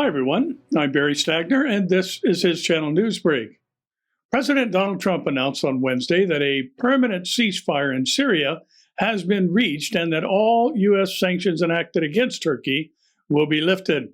Hi, everyone. I'm Barry Stagner, and this is his channel Newsbreak. President Donald Trump announced on Wednesday that a permanent ceasefire in Syria has been reached and that all U.S. sanctions enacted against Turkey will be lifted.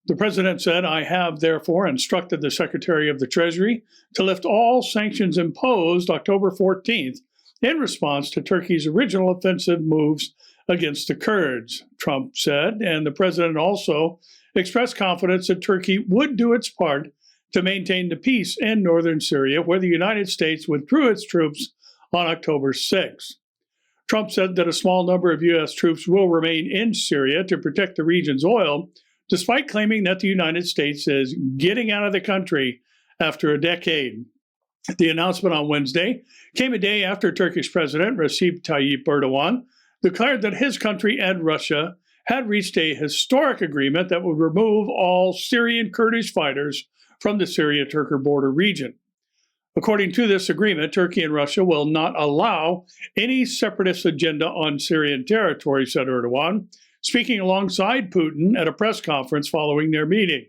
The president said, "I have therefore instructed the Secretary of the Treasury to lift all sanctions imposed October 14th in response to Turkey's original offensive moves against the Kurds," Trump said, and the president also expressed confidence that Turkey would do its part to maintain the peace in northern Syria, where the United States withdrew its troops on October 6. Trump said that a small number of U.S. troops will remain in Syria to protect the region's oil, despite claiming that the United States is getting out of the country after a decade. The announcement on Wednesday came a day after Turkish President Recep Tayyip Erdogan declared that his country and Russia had reached a historic agreement that would remove all Syrian Kurdish fighters from the Syria-Turkey border region. According to this agreement, Turkey and Russia will not allow any separatist agenda on Syrian territory, said Erdogan, speaking alongside Putin at a press conference following their meeting.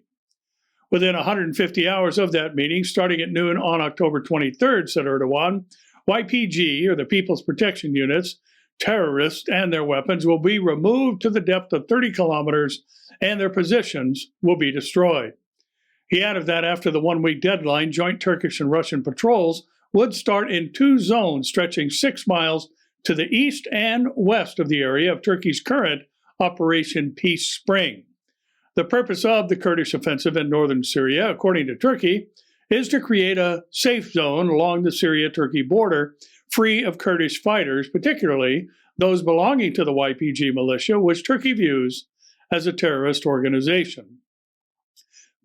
Within 150 hours of that meeting, starting at noon on October 23rd, said Erdogan, YPG, or the People's Protection Units, terrorists and their weapons will be removed to the depth of 30 kilometers and their positions will be destroyed. He added that after the one-week deadline, joint Turkish and Russian patrols would start in two zones stretching 6 miles to the east and west of the area of Turkey's current Operation Peace Spring. The purpose of the Kurdish offensive in northern Syria, according to Turkey, is to create a safe zone along the Syria-Turkey border free of Kurdish fighters, particularly those belonging to the YPG militia, which Turkey views as a terrorist organization.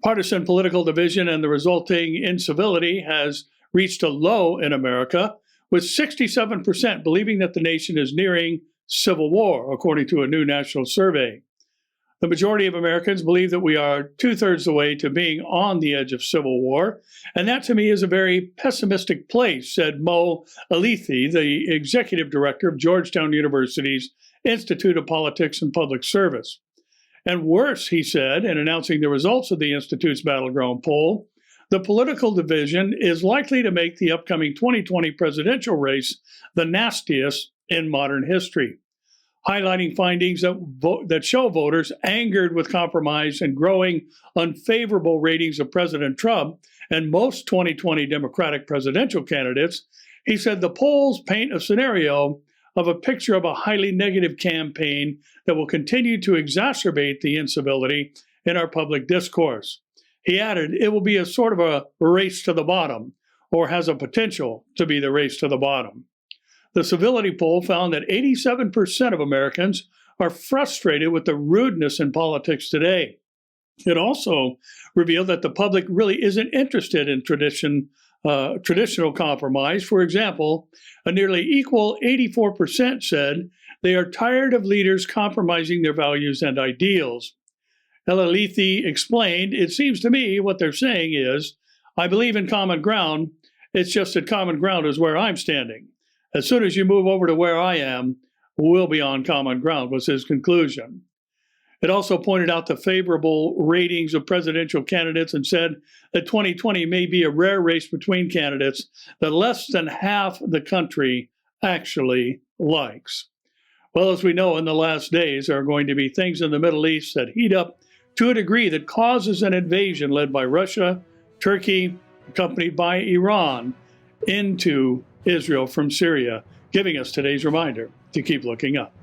Partisan political division and the resulting incivility has reached a low in America, with 67% believing that the nation is nearing civil war, according to a new national survey. The majority of Americans believe that we are two-thirds the way to being on the edge of civil war, and that to me is a very pessimistic place, said Mo Alithi, the executive director of Georgetown University's Institute of Politics and Public Service. And worse, he said, in announcing the results of the Institute's battleground poll, the political division is likely to make the upcoming 2020 presidential race the nastiest in modern history, highlighting findings that show voters angered with compromise and growing unfavorable ratings of President Trump and most 2020 Democratic presidential candidates. He said the polls paint a scenario of a picture of a highly negative campaign that will continue to exacerbate the incivility in our public discourse. He added, it will be a sort of a race to the bottom, or has a potential to be the race to the bottom. The civility poll found that 87% of Americans are frustrated with the rudeness in politics today. It also revealed that the public really isn't interested in traditional compromise. For example, a nearly equal 84% said they are tired of leaders compromising their values and ideals. El-Alithi explained, "It seems to me what they're saying is, I believe in common ground, it's just that common ground is where I'm standing. As soon as you move over to where I am, we'll be on common ground," was his conclusion. It also pointed out the favorable ratings of presidential candidates and said that 2020 may be a rare race between candidates that less than half the country actually likes. Well, as we know, in the last days, there are going to be things in the Middle East that heat up to a degree that causes an invasion led by Russia, Turkey, accompanied by Iran, into Israel from Syria, giving us today's reminder to keep looking up.